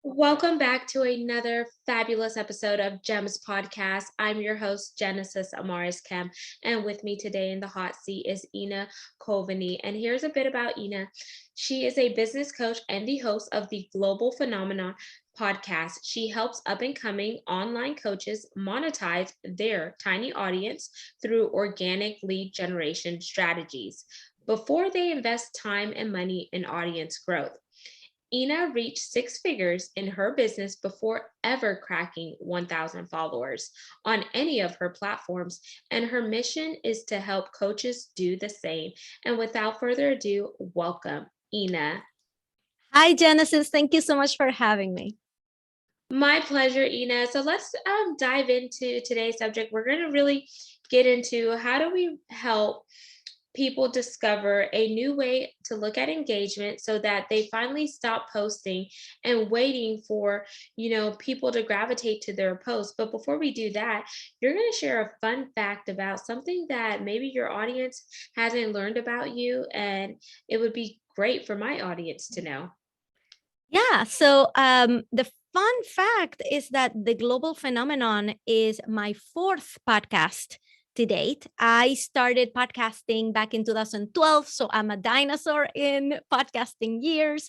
Welcome back to another fabulous episode of Gems Podcast. I'm your host, Genesis Amaris Kemp, and with me today in the hot seat is Ina Coveney. And here's a bit about Ina. She is a business coach and the host of the Global Phenomenon podcast. She helps up and coming online coaches monetize their tiny audience through organic lead generation strategies before they invest time and money in audience growth. Ina reached six figures in her business before ever cracking 1,000 followers on any of her platforms, and her mission is to help coaches do the same. And without further ado, welcome, Ina. Hi, Genesis. Thank you so much for having me. My pleasure, Ina. So let's dive into today's subject. We're going to really get into how do we help people discover a new way to look at engagement so that they finally stop posting and waiting for people to gravitate to their posts. But before we do that, you're going to share a fun fact about something that maybe your audience hasn't learned about you, and it would be great for my audience to know. Yeah. So the fun fact is that the Global Phenomenon is my fourth podcast to date. I started podcasting back in 2012, so I'm a dinosaur in podcasting years.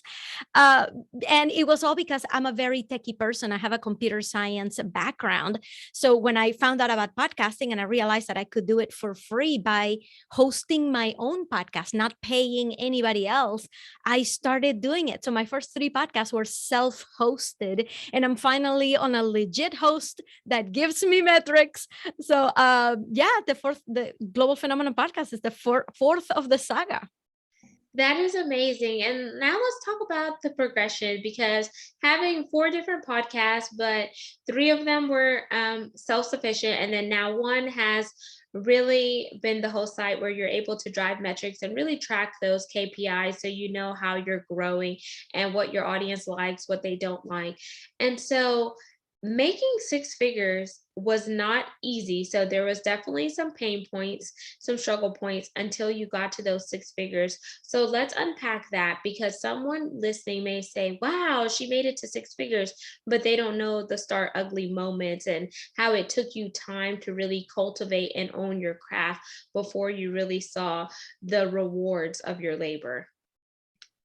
And it was all because I'm a very techie person. I have a computer science background. So when I found out about podcasting and I realized that I could do it for free by hosting my own podcast, not paying anybody else, I started doing it. So my first three podcasts were self-hosted, and I'm finally on a legit host that gives me metrics. So the Global Phenomenon podcast is the fourth of the saga. That is amazing. And now let's talk about the progression, because having four different podcasts, but three of them were self-sufficient. And then now one has really been the whole site where you're able to drive metrics and really track those KPIs so you know how you're growing and what your audience likes, what they don't like. And so making six figures was not easy. So there was definitely some pain points, some struggle points until you got to those six figures. So let's unpack that, because someone listening may say, wow, she made it to six figures, but they don't know the start ugly moments and how it took you time to really cultivate and own your craft before you really saw the rewards of your labor.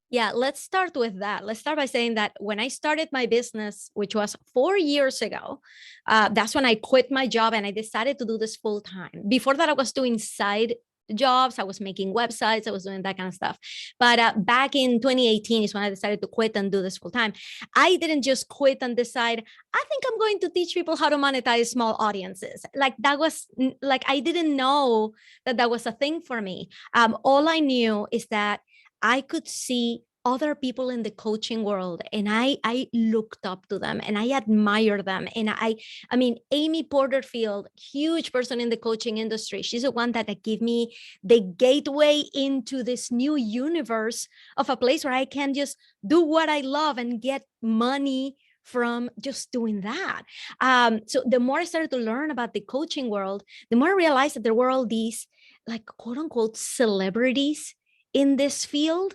Yeah, let's start with that. Let's start by saying that when I started my business, which was 4 years ago, that's when I quit my job and I decided to do this full time. Before that, I was doing side jobs. I was making websites. I was doing that kind of stuff. But back in 2018 is when I decided to quit and do this full time. I didn't just quit and decide, I think I'm going to teach people how to monetize small audiences. Like that was like, I didn't know that that was a thing for me. All I knew is that I could see other people in the coaching world and I looked up to them and I admire them. And I mean, Amy Porterfield, huge person in the coaching industry. She's the one that gave me the gateway into this new universe of a place where I can just do what I love and get money from just doing that. So the more I started to learn about the coaching world, the more I realized that there were all these like quote unquote celebrities in this field.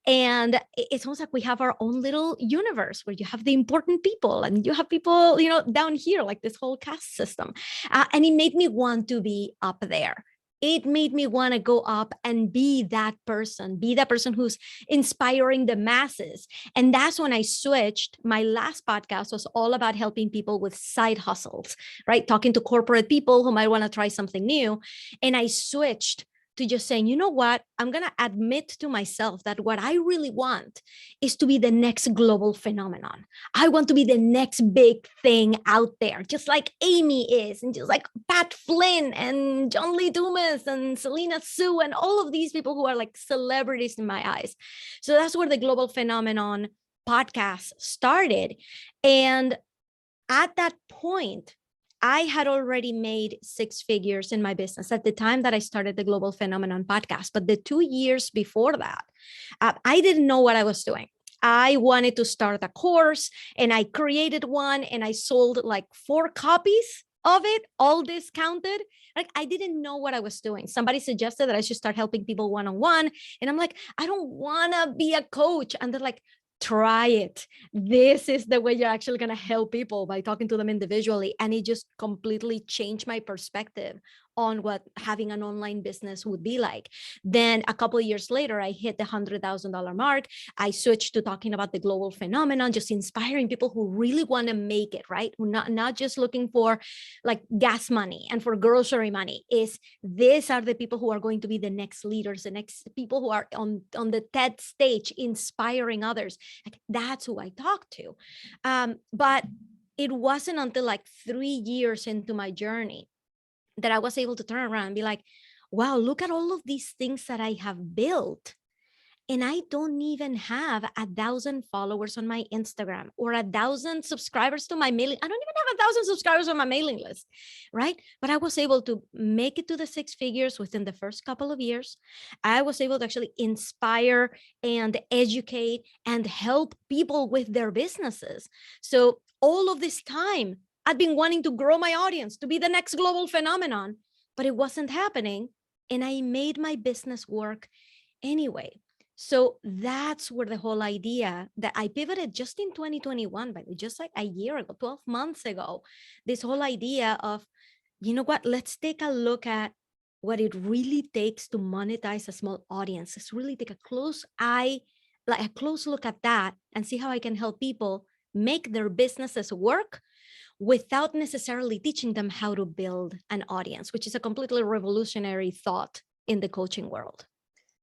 And it's almost like we have our own little universe where you have the important people and you have people, down here, like this whole caste system. And it made me want to be up there. It made me want to go up and be that person who's inspiring the masses. And that's when I switched. My last podcast was all about helping people with side hustles, right? Talking to corporate people who might want to try something new. And I switched to just saying, you know what, I'm going to admit to myself that what I really want is to be the next global phenomenon. I want to be the next big thing out there, just like Amy is, and just like Pat Flynn and John Lee Dumas and Selena Sue and all of these people who are like celebrities in my eyes. So that's where the Global Phenomenon podcast started. And at that point, I had already made six figures in my business at the time that I started the Global Phenomenon podcast. But the 2 years before that, I didn't know what I was doing. I wanted to start a course and I created one and I sold like 4 copies of it, all discounted. Like I didn't know what I was doing. Somebody suggested that I should start helping people one-on-one. And I'm like, I don't want to be a coach. And they're like, try it. This is the way you're actually going to help people, by talking to them individually. And it just completely changed my perspective on what having an online business would be like. Then a couple of years later, I hit the $100,000 mark. I switched to talking about the global phenomenon, just inspiring people who really want to make it, right? Who not just looking for like gas money and for grocery money. Is these are the people who are going to be the next leaders, the next people who are on the TED stage, inspiring others. Like, that's who I talk to. But it wasn't until like 3 years into my journey that I was able to turn around and be like, wow, look at all of these things that I have built. And I don't even have 1,000 followers on my Instagram or 1,000 subscribers to my mailing. I don't even have 1,000 subscribers on my mailing list, right? But I was able to make it to the 6 figures within the first couple of years. I was able to actually inspire and educate and help people with their businesses. So all of this time, I'd been wanting to grow my audience, to be the next global phenomenon, but it wasn't happening. And I made my business work anyway. So that's where the whole idea that I pivoted just in 2021, but just like a year ago, 12 months ago, this whole idea of, you know what, let's take a look at what it really takes to monetize a small audience. Let's really take a close look at that and see how I can help people make their businesses work without necessarily teaching them how to build an audience, which is a completely revolutionary thought in the coaching world.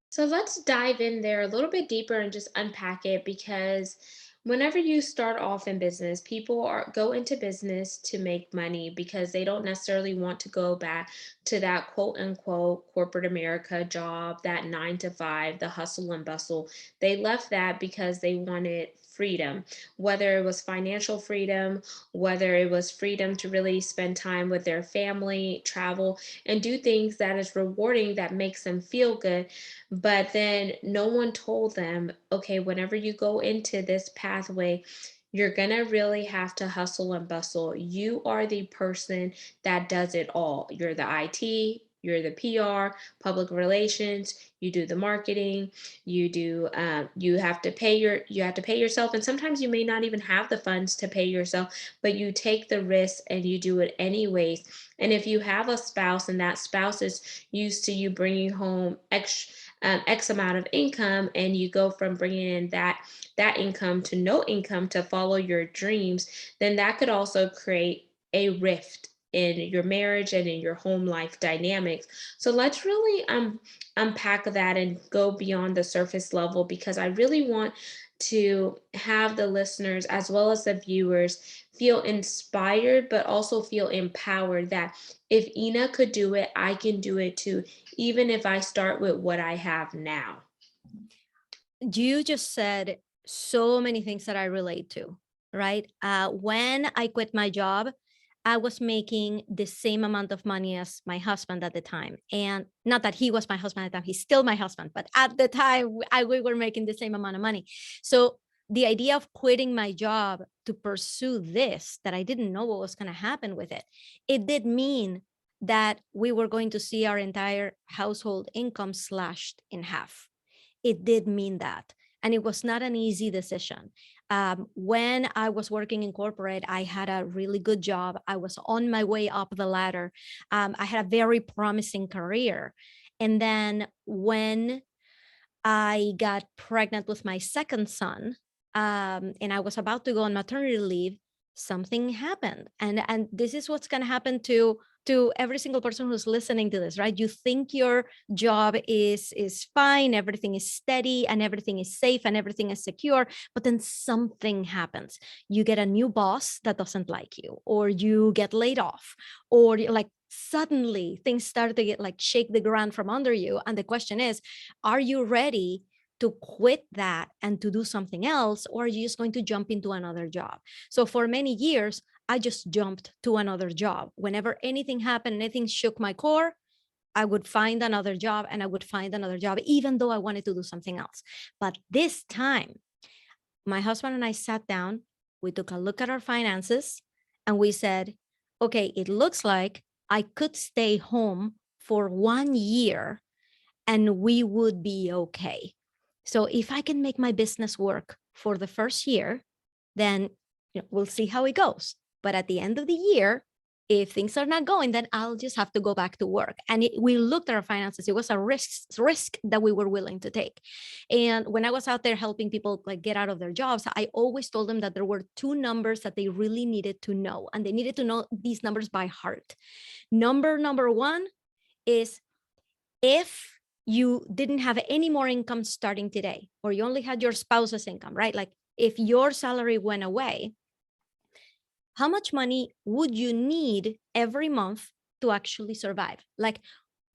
So let's dive in there a little bit deeper and just unpack it, because whenever you start off in business, people go into business to make money because they don't necessarily want to go back to that quote unquote corporate America job, that 9 to 5, the hustle and bustle. They left that because they wanted freedom, whether it was financial freedom, whether it was freedom to really spend time with their family, travel, and do things that is rewarding, that makes them feel good. But then no one told them, okay, whenever you go into this pathway, you're going to really have to hustle and bustle. You are the person that does it all. You're the IT, you're the PR, public relations, you do the marketing, you have to pay yourself. And sometimes you may not even have the funds to pay yourself, but you take the risk and you do it anyways. And if you have a spouse and that spouse is used to you bringing home X amount of income, and you go from bringing in that income to no income to follow your dreams, then that could also create a rift in your marriage and in your home life dynamics. So let's really unpack that and go beyond the surface level, because I really want to have the listeners as well as the viewers feel inspired, but also feel empowered that if Ina could do it, I can do it too, even if I start with what I have now. You just said so many things that I relate to, right? When I quit my job, I was making the same amount of money as my husband at the time. And not that he was my husband at the time, he's still my husband, but at the time we were making the same amount of money. So the idea of quitting my job to pursue this, that I didn't know what was going to happen with it, it did mean that we were going to see our entire household income slashed in half. It did mean that. And it was not an easy decision. When I was working in corporate, I had a really good job. I was on my way up the ladder. I had a very promising career. And then when I got pregnant with my second son, and I was about to go on maternity leave, something happened. And this is what's going to happen to every single person who's listening to this, right? You think your job is fine, everything is steady, and everything is safe, and everything is secure, but then something happens. You get a new boss that doesn't like you, or you get laid off, or like suddenly things start to get like shake the ground from under you. And the question is, are you ready to quit that and to do something else, or are you just going to jump into another job? So for many years, I just jumped to another job. Whenever anything happened, anything shook my core, I would find another job and I would find another job, even though I wanted to do something else. But this time, my husband and I sat down, we took a look at our finances, and we said, okay, it looks like I could stay home for 1 year and we would be okay. So if I can make my business work for the first year, then we'll see how it goes. But at the end of the year, if things are not going, then I'll just have to go back to work. And we looked at our finances. It was a risk that we were willing to take. And when I was out there helping people like get out of their jobs, I always told them that there were two numbers that they really needed to know. And they needed to know these numbers by heart. Number one is, if you didn't have any more income starting today, or you only had your spouse's income, right? Like if your salary went away, how much money would you need every month to actually survive? Like,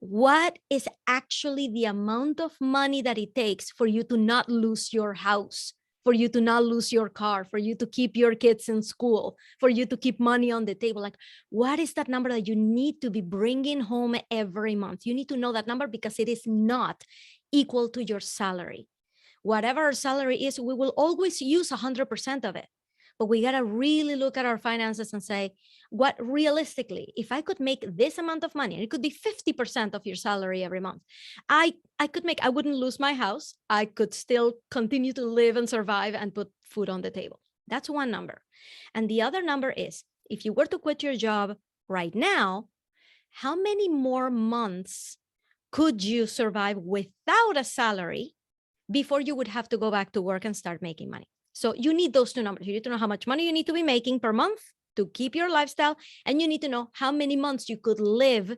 what is actually the amount of money that it takes for you to not lose your house, for you to not lose your car, for you to keep your kids in school, for you to keep money on the table? Like, what is that number that you need to be bringing home every month? You need to know that number, because it is not equal to your salary. Whatever our salary is, we will always use 100% of it. But we got to really look at our finances and say, what realistically, if I could make this amount of money, and it could be 50% of your salary every month, I wouldn't lose my house. I could still continue to live and survive and put food on the table. That's one number. And the other number is, if you were to quit your job right now, how many more months could you survive without a salary before you would have to go back to work and start making money? So you need those two numbers. You need to know how much money you need to be making per month to keep your lifestyle, and you need to know how many months you could live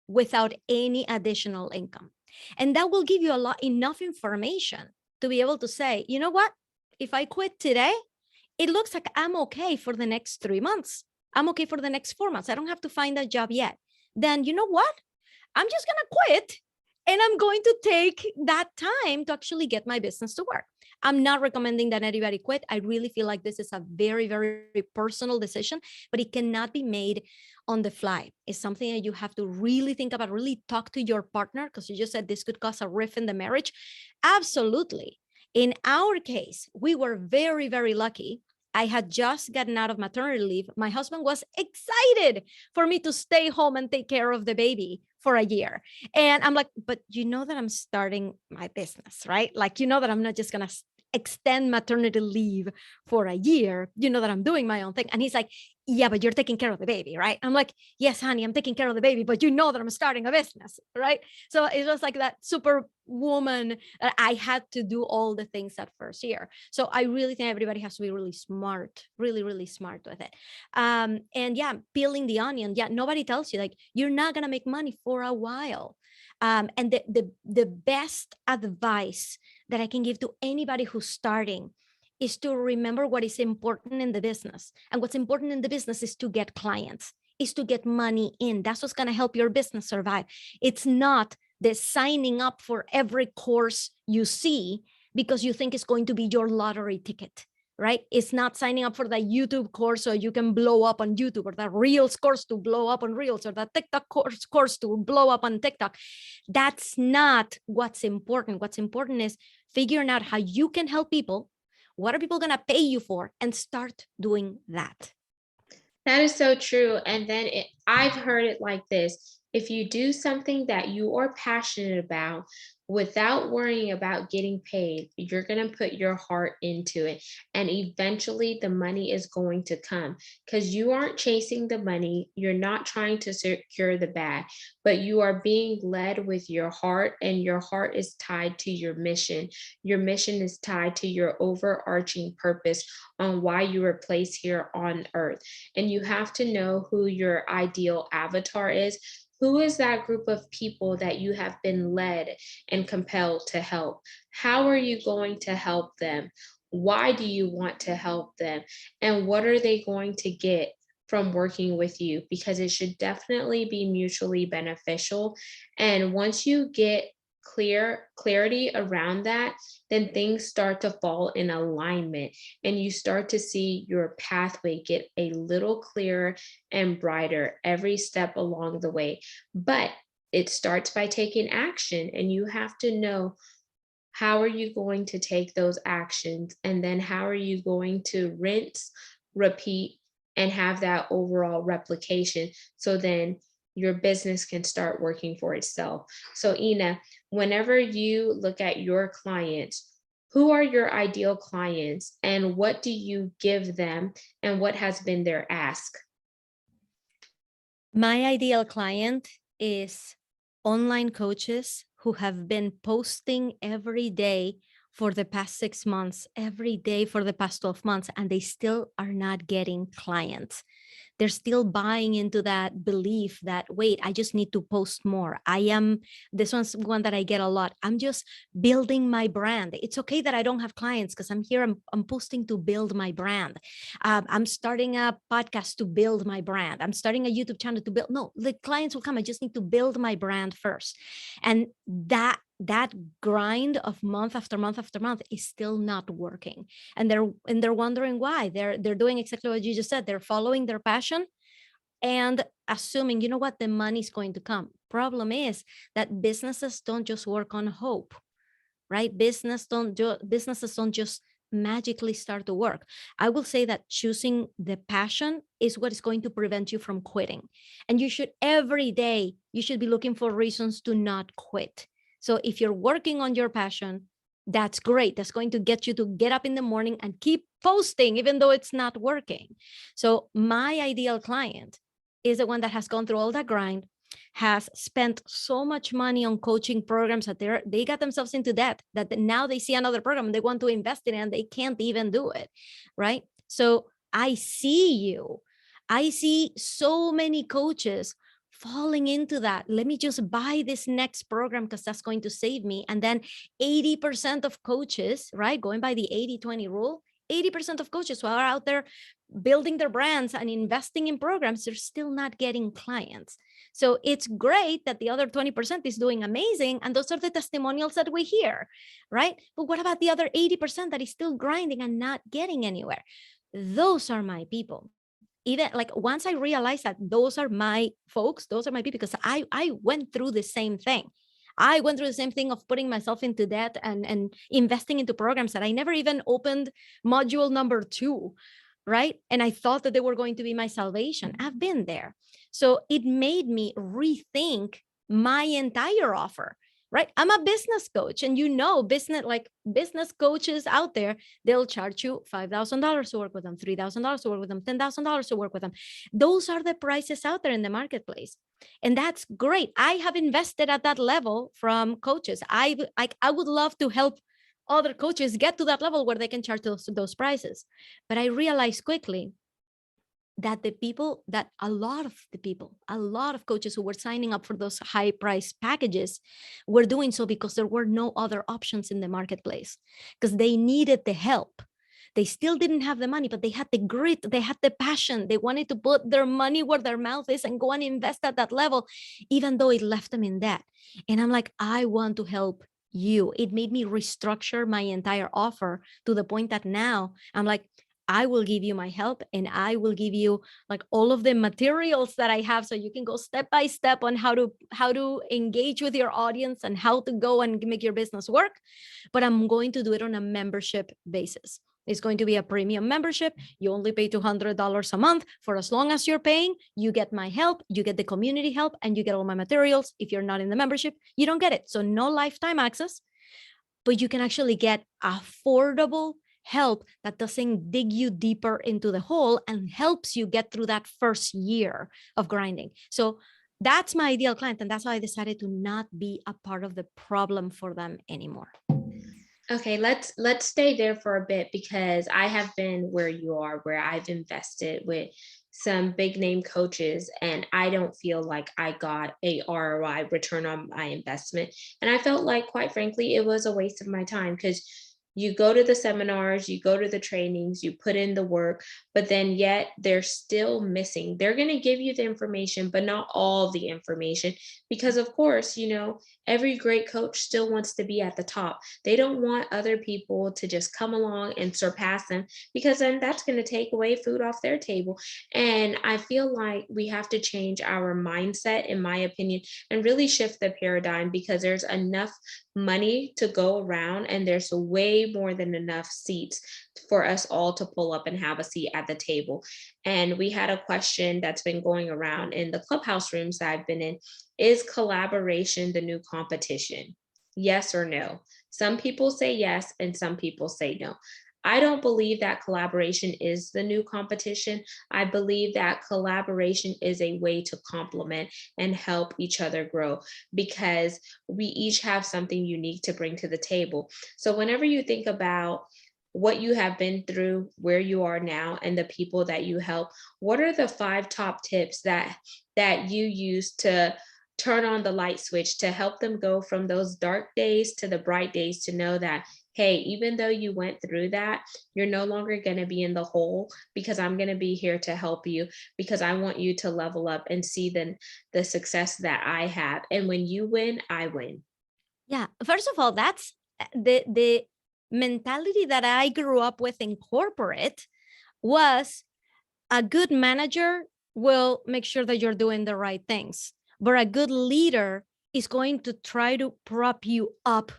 without any additional income. And that will give you enough information to be able to say, you know what, if I quit today, it looks like I'm okay for the next 3 months. I'm okay for the next 4 months. I don't have to find a job yet. Then you know what? I'm just going to quit, and I'm going to take that time to actually get my business to work. I'm not recommending that anybody quit. I really feel like this is a very, very personal decision, but it cannot be made on the fly. It's something that you have to really think about, really talk to your partner, because you just said this could cause a rift in the marriage. Absolutely. In our case, we were very, very lucky. I had just gotten out of maternity leave. My husband was excited for me to stay home and take care of the baby for a year. And I'm like, but you know that I'm starting my business, right? Like, you know that I'm not just going to extend maternity leave for a year. You know that I'm doing my own thing. And he's like, yeah, but you're taking care of the baby, right? I'm like, yes, honey, I'm taking care of the baby, but you know that I'm starting a business, right? So it was like that superwoman. I had to do all the things that first year. So I really think everybody has to be really smart, really, really smart with it. And yeah, peeling the onion. Yeah, nobody tells you like you're not gonna make money for a while. And the best advice that I can give to anybody who's starting is to remember what is important in the business. And what's important in the business is to get clients, is to get money in. That's what's going to help your business survive. It's not the signing up for every course you see because you think it's going to be your lottery ticket, right? It's not signing up for the YouTube course so you can blow up on YouTube, or the Reels course to blow up on Reels, or the TikTok course to blow up on TikTok. That's not what's important. What's important is figuring out how you can help people. What are people going to pay you for? And start doing that. That is so true. And then I've heard it like this: if you do something that you are passionate about without worrying about getting paid, you're going to put your heart into it. And eventually the money is going to come, because you aren't chasing the money. You're not trying to secure the bag, but you are being led with your heart, and your heart is tied to your mission. Your mission is tied to your overarching purpose on why you were placed here on earth. And you have to know who your ideal avatar is. Who is that group of people that you have been led and compelled to help? How are you going to help them? Why do you want to help them? And what are they going to get from working with you? Because it should definitely be mutually beneficial. And once you get clarity around that, then things start to fall in alignment, and you start to see your pathway get a little clearer and brighter every step along the way. But it starts by taking action, and you have to know, how are you going to take those actions, and then how are you going to rinse, repeat, and have that overall replication, so then your business can start working for itself. So Ina, whenever you look at your clients, Who are your ideal clients and what do you give them and what has been their ask? My ideal client is online coaches who have been posting every day for the past 6 months, every day for the past 12 months, and they still are not getting clients. They're still buying into that belief that, wait, I just need to post more. This one's one that I get a lot. I'm just building my brand. It's okay that I don't have clients because I'm here, I'm posting to build my brand. I'm starting a podcast to build my brand. I'm starting a YouTube channel to build. No, the clients will come. I just need to build my brand first. And that grind of month after month after month is still not working, and they're wondering why. They're doing exactly what you just said. They're following their passion and assuming, you know what, the money's going to come. Problem is that businesses don't just work on hope, right? Businesses don't just magically start to work. I will say that choosing the passion is what is going to prevent you from quitting. And you should every day, you should be looking for reasons to not quit. So if you're working on your passion, that's great. That's going to get you to get up in the morning and keep posting, even though it's not working. So my ideal client is the one that has gone through all that grind, has spent so much money on coaching programs that they got themselves into debt, that now they see another program and they want to invest in it and they can't even do it, right? So I see so many coaches falling into that. Let me just buy this next program because that's going to save me. And then 80% of coaches, right, going by the 80-20 rule, 80% of coaches who are out there building their brands and investing in programs, they're still not getting clients. So it's great that the other 20% is doing amazing. And those are the testimonials that we hear, right? But what about the other 80% that is still grinding and not getting anywhere? Those are my people. Even like once I realized that those are my folks, those are my people, because I went through the same thing. I went through the same thing of putting myself into debt and investing into programs that I never even opened module number 2, right? And I thought that they were going to be my salvation. I've been there. So it made me rethink my entire offer, right? I'm a business coach, and business coaches out there, they'll charge you $5,000 to work with them, $3,000 to work with them, $10,000 to work with them. Those are the prices out there in the marketplace. And that's great. I have invested at that level from coaches. I would love to help other coaches get to that level where they can charge those prices. But I realized quickly that a lot of coaches who were signing up for those high price packages were doing so because there were no other options in the marketplace, because they needed the help. They still didn't have the money, but they had the grit, they had the passion. They wanted to put their money where their mouth is and go and invest at that level, even though it left them in debt. And I'm like, I want to help you. It made me restructure my entire offer to the point that now I'm like, I will give you my help, and I will give you like all of the materials that I have, so you can go step by step on how to engage with your audience and how to go and make your business work. But I'm going to do it on a membership basis. It's going to be a premium membership. You only pay $200 a month. For as long as you're paying, you get my help, you get the community help, and you get all my materials. If you're not in the membership, you don't get it. So no lifetime access, but you can actually get affordable help that doesn't dig you deeper into the hole and helps you get through that first year of grinding. So that's my ideal client. And that's why I decided to not be a part of the problem for them anymore. Okay, let's stay there for a bit because I have been where you are, where I've invested with some big name coaches and I don't feel like I got a ROI, return on my investment. And I felt like, quite frankly, it was a waste of my time because you go to the seminars, you go to the trainings, you put in the work, but then yet they're still missing. They're going to give you the information, but not all the information because, of course, every great coach still wants to be at the top. They don't want other people to just come along and surpass them because then that's going to take away food off their table. And I feel like we have to change our mindset, in my opinion, and really shift the paradigm because there's enough money to go around and there's way more than enough seats for us all to pull up and have a seat at the table. And we had a question that's been going around in the clubhouse rooms that I've been in. Is collaboration the new competition? yes or no. Some people say yes and some people say no. I don't believe that collaboration is the new competition. I believe that collaboration is a way to complement and help each other grow because we each have something unique to bring to the table. So, whenever you think about what you have been through, where you are now, and the people that you help, what are the 5 top tips that you use to turn on the light switch to help them go from those dark days to the bright days, to know that, hey, even though you went through that, you're no longer going to be in the hole, because I'm going to be here to help you, because I want you to level up and see the success that I have. And when you win, I win. Yeah. First of all, that's the mentality that I grew up with in corporate was a good manager will make sure that you're doing the right things, but a good leader is going to try to prop you up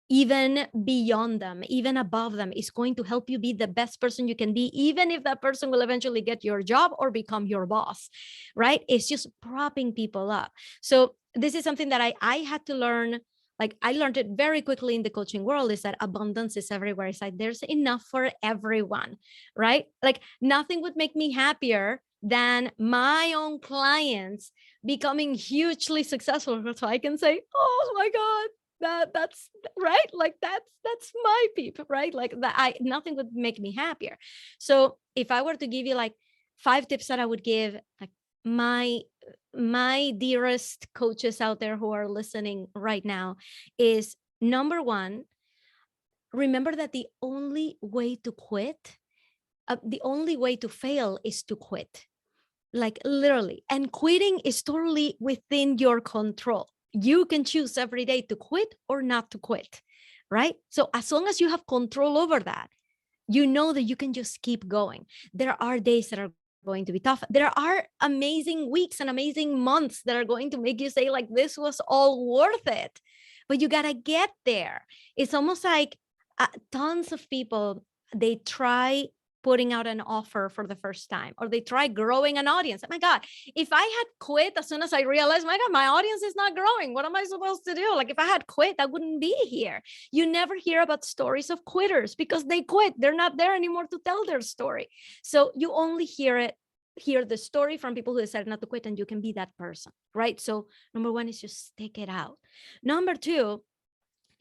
even beyond them, even above them, is going to help you be the best person you can be, even if that person will eventually get your job or become your boss, right? It's just propping people up. So this is something that I had to learn. Like I learned it very quickly in the coaching world, is that abundance is everywhere. It's like there's enough for everyone, right? Like nothing would make me happier than my own clients becoming hugely successful, so I can say, oh my God, that's right, like that's my peep, right? Like that, I nothing would make me happier. So if I were to give you like 5 tips that I would give, like my dearest coaches out there who are listening right now, is number one, remember that the only way to quit, the only way to fail is to quit, like literally. And quitting is totally within your control. You can choose every day to quit or not to quit, right? So as long as you have control over that, you know that you can just keep going. There are days that are going to be tough. There are amazing weeks and amazing months that are going to make you say like, this was all worth it, but you got to get there. It's almost like tons of people, they try putting out an offer for the first time, or they try growing an audience. Oh my God, if I had quit as soon as I realized, my God, my audience is not growing, what am I supposed to do? Like if I had quit, I wouldn't be here. You never hear about stories of quitters because they quit. They're not there anymore to tell their story. So you only hear the story from people who decided not to quit, and you can be that person, right? So number one is just stick it out. Number two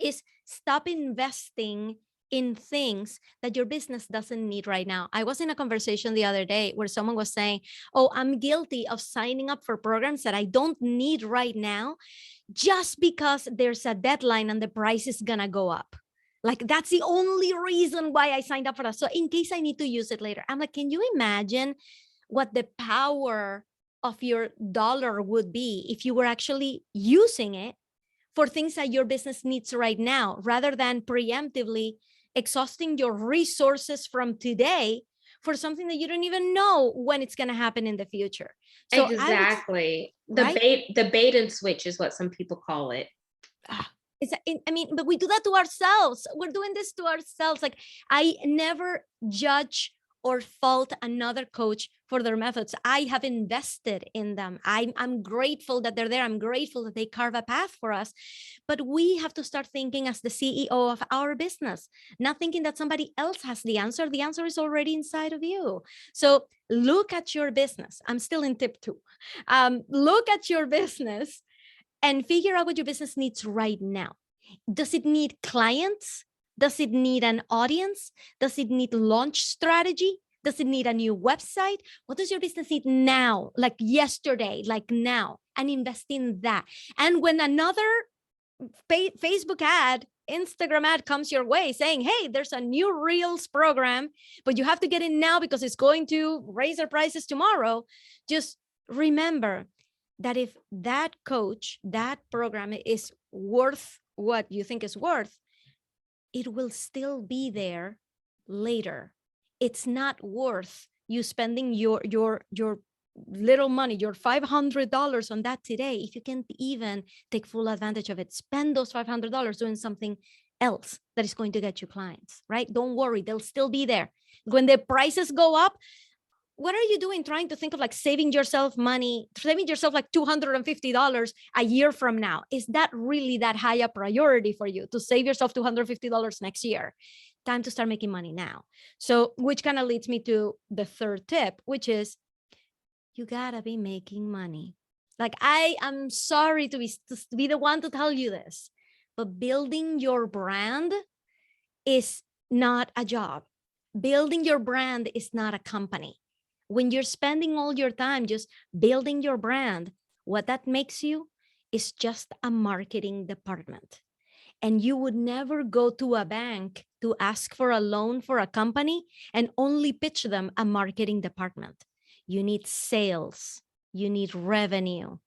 is stop investing in things that your business doesn't need right now. I was in a conversation the other day where someone was saying, oh, I'm guilty of signing up for programs that I don't need right now just because there's a deadline and the price is gonna go up. Like that's the only reason why I signed up for that. So in case I need to use it later. I'm like, can you imagine what the power of your dollar would be if you were actually using it for things that your business needs right now, rather than preemptively exhausting your resources from today for something that you don't even know when it's going to happen in the future. So Exactly. Right? The bait and switch is what some people call it. I mean, but we do that to ourselves. We're doing this to ourselves. Like I never judge or fault another coach for their methods. I have invested in them. I'm grateful that they're there. I'm grateful that they carve a path for us. But we have to start thinking as the CEO of our business, not thinking that somebody else has the answer. The answer is already inside of you. So look at your business. I'm still in tip 2. Look at your business and figure out what your business needs right now. Does it need clients? Does it need an audience? Does it need launch strategy? Does it need a new website? What does your business need now, like yesterday, like now? And invest in that. And when another Facebook ad, Instagram ad comes your way saying, hey, there's a new Reels program, but you have to get in now because it's going to raise their prices tomorrow. Just remember that if that coach, that program is worth what you think is worth, it will still be there later. It's not worth you spending your little money, your $500 on that today, if you can't even take full advantage of it. Spend those $500 doing something else that is going to get you clients, right? Don't worry, they'll still be there. When the prices go up, what are you doing trying to think of like saving yourself money, saving yourself like $250 a year from now? Is that really that high a priority for you to save yourself $250 next year? Time to start making money now. So, which kind of leads me to the third tip, which is you gotta be making money. Like, I am sorry to be the one to tell you this, but building your brand is not a job. Building your brand is not a company. When you're spending all your time just building your brand, what that makes you is just a marketing department. And you would never go to a bank to ask for a loan for a company and only pitch them a marketing department. You need sales, you need revenue,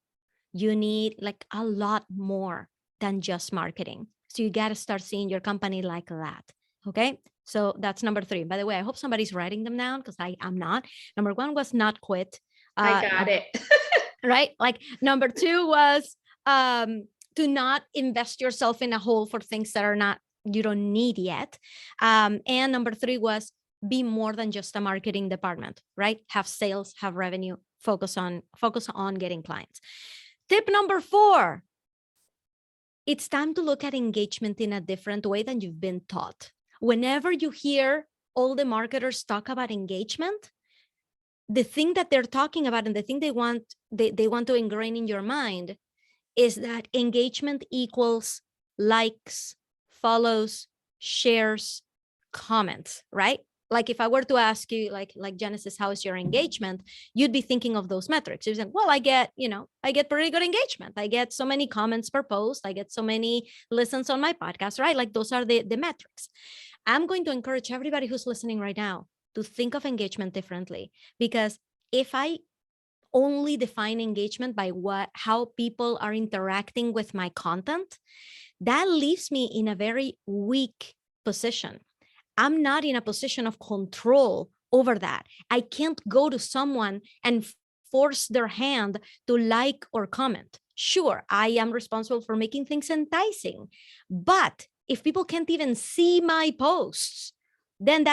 you need like a lot more than just marketing. So you got to start seeing your company like that. Okay. So that's number 3. By the way, I hope somebody's writing them down because I am not. Number 1 was not quit. I got it. Right? Like number 2 was to not invest yourself in a hole for things that are not, you don't need yet. And number 3 was be more than just a marketing department, right? Have sales, have revenue, focus on getting clients. Tip number 4, it's time to look at engagement in a different way than you've been taught. Whenever you hear all the marketers talk about engagement, the thing that they're talking about and the thing they want to ingrain in your mind is that engagement equals likes, follows, shares, comments, right? Like if I were to ask you, like Genesis, how is your engagement? You'd be thinking of those metrics. You're saying, well, I get pretty good engagement. I get so many comments per post. I get so many listens on my podcast, right? Like those are the metrics. I'm going to encourage everybody who's listening right now to think of engagement differently, because if I only define engagement by how people are interacting with my content, that leaves me in a very weak position. I'm not in a position of control over that. I can't go to someone and force their hand to like or comment. Sure, I am responsible for making things enticing, but if people can't even see my posts, then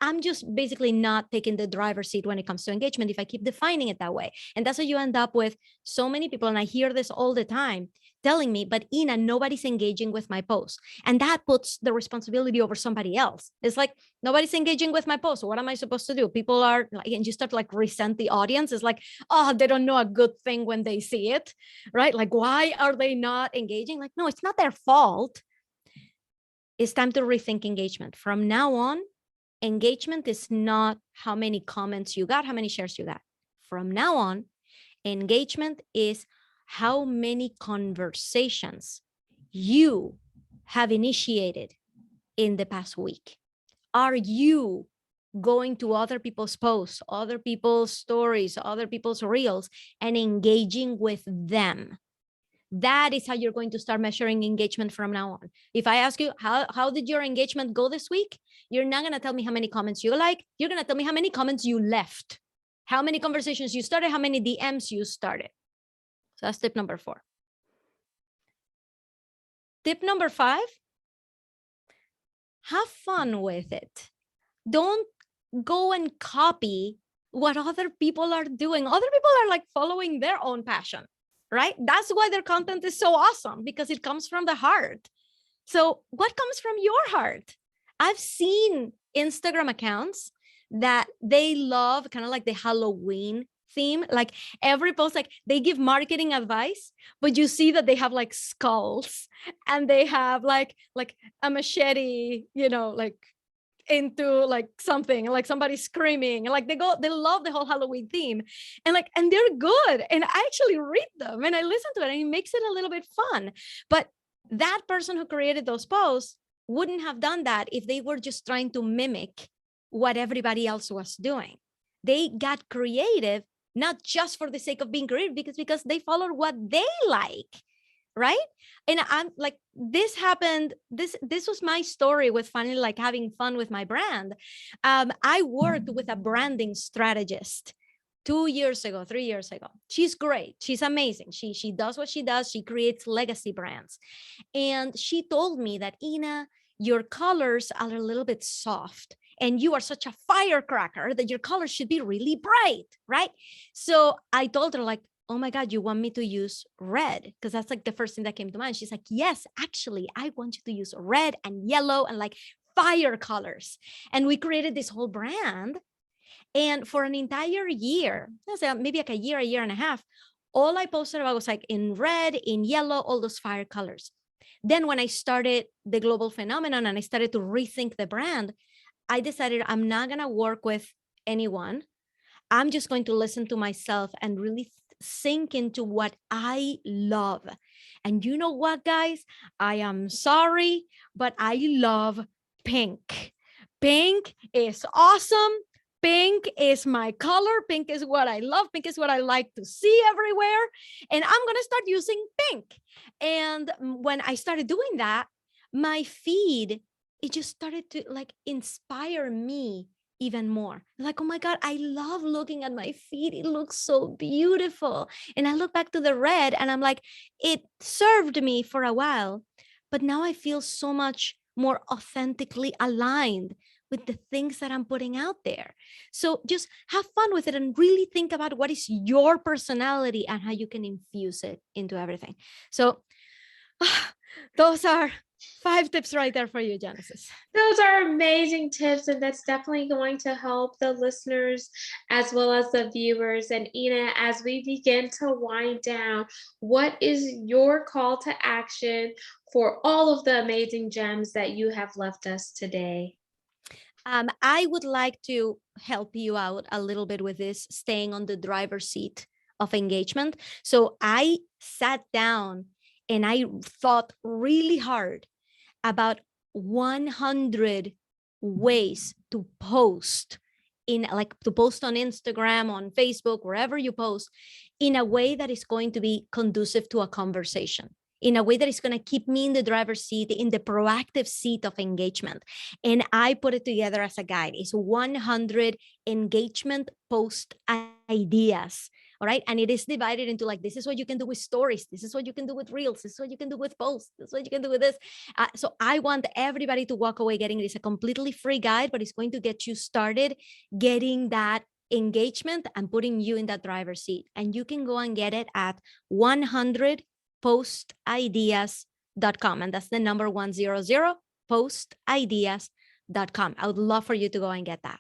I'm just basically not taking the driver's seat when it comes to engagement if I keep defining it that way. And that's how you end up with so many people, and I hear this all the time, telling me, but Ina, nobody's engaging with my post. And that puts the responsibility over somebody else. It's like, nobody's engaging with my post. So what am I supposed to do? People are like, and you start to like resent the audience. It's like, oh, they don't know a good thing when they see it, right? Like, why are they not engaging? Like, no, it's not their fault. It's time to rethink engagement. From now on, engagement is not how many comments you got, how many shares you got. From now on, engagement is how many conversations you have initiated in the past week. Are you going to other people's posts, other people's stories, other people's reels, and engaging with them? That is how you're going to start measuring engagement from now on. If I ask you, how did your engagement go this week? You're not going to tell me how many comments you like. You're going to tell me how many comments you left, how many conversations you started, how many DMs you started. So that's tip number 4. Tip number 5, have fun with it. Don't go and copy what other people are doing. Other people are like following their own passion, right? That's why their content is so awesome, because it comes from the heart. So what comes from your heart? I've seen Instagram accounts that they love kind of like the Halloween theme. Like every post, like they give marketing advice, but you see that they have like skulls and they have like a machete, like into like something, like somebody screaming, and like they love the whole Halloween theme, and they're good, and I actually read them and I listen to it, and it makes it a little bit fun. But that person who created those posts wouldn't have done that if they were just trying to mimic what everybody else was doing. They got creative not just for the sake of being creative, because they followed what they like, right? And I'm like, this happened, this was my story with finally like having fun with my brand. I worked with a branding strategist 3 years ago. She's great. She's amazing. She does what she does. She creates legacy brands. And she told me that, Ina, your colors are a little bit soft and you are such a firecracker that your colors should be really bright, right? So I told her like, oh my God, you want me to use red? Because that's like the first thing that came to mind. She's like, yes, actually, I want you to use red and yellow and like fire colors. And we created this whole brand. And for an entire year, maybe like a year and a half, all I posted about was like in red, in yellow, all those fire colors. Then when I started the global phenomenon and I started to rethink the brand, I decided I'm not going to work with anyone. I'm just going to listen to myself and really sink into what I love. And you know what, guys? I am sorry, but I love pink. Pink is awesome. Pink is my color. Pink is what I love. Pink is what I like to see everywhere. And I'm going to start using pink. And when I started doing that, my feed, it just started to like inspire me even more. Like, oh my God, I love looking at my feed. It looks so beautiful. And I look back to the red and I'm like, it served me for a while, but now I feel so much more authentically aligned with the things that I'm putting out there. So just have fun with it and really think about what is your personality and how you can infuse it into everything. So those are 5 tips right there for you, Genesis. Those are amazing tips, and that's definitely going to help the listeners as well as the viewers. And Ina, as we begin to wind down, what is your call to action for all of the amazing gems that you have left us today? I would like to help you out a little bit with this, staying on the driver's seat of engagement. So I sat down and I thought really hard about 100 ways to post to post on Instagram, on Facebook, wherever you post, in a way that is going to be conducive to a conversation, in a way that is going to keep me in the driver's seat, in the proactive seat of engagement. And I put it together as a guide. It's 100 engagement post ideas. All right. And it is divided into like, this is what you can do with stories. This is what you can do with reels. This is what you can do with posts. This is what you can do with this. So I want everybody to walk away getting this, a completely free guide, but it's going to get you started getting that engagement and putting you in that driver's seat. And you can go and get it at 100postideas.com. And that's the number 100, postideas.com. I would love for you to go and get that.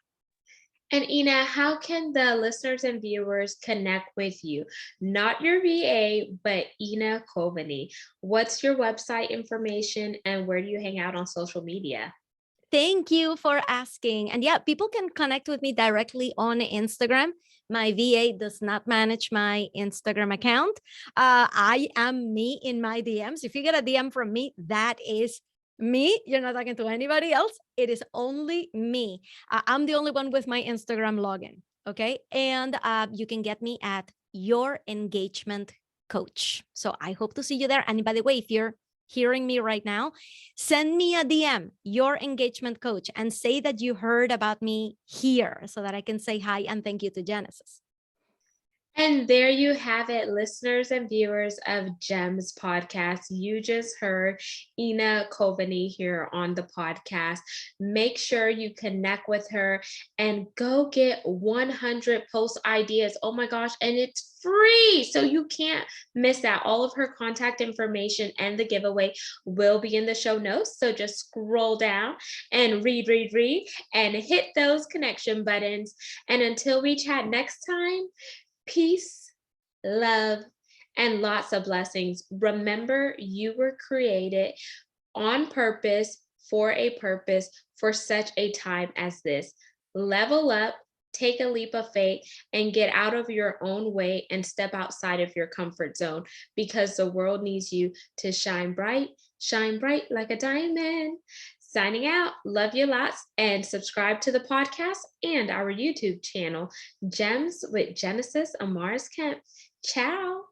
And Ina, how can the listeners and viewers connect with you? Not your VA, but Ina Coveney. What's your website information and where do you hang out on social media? Thank you for asking. And yeah, people can connect with me directly on Instagram. My VA does not manage my Instagram account. I am me in my DMs. If you get a DM from me, that is me. You're not talking to anybody else. It is only me. I'm the only one with my Instagram login. Okay. And you can get me at Your Engagement Coach. So I hope to see you there. And by the way, if you're hearing me right now, send me a DM, Your Engagement Coach, and say that you heard about me here so that I can say hi and thank you to Genesis. And there you have it, listeners and viewers of GEMS podcast. You just heard Ina Coveney here on the podcast. Make sure you connect with her and go get 100 post ideas. Oh my gosh, and it's free. So you can't miss that. All of her contact information and the giveaway will be in the show notes. So just scroll down and read, and hit those connection buttons. And until we chat next time, peace, love, and lots of blessings. Remember, you were created on purpose for a purpose for such a time as this. Level up, take a leap of faith, and get out of your own way and step outside of your comfort zone, because the world needs you to shine bright like a diamond. Signing out. Love you lots, and subscribe to the podcast and our YouTube channel, Gems with Genesis Amaris Kemp. Ciao.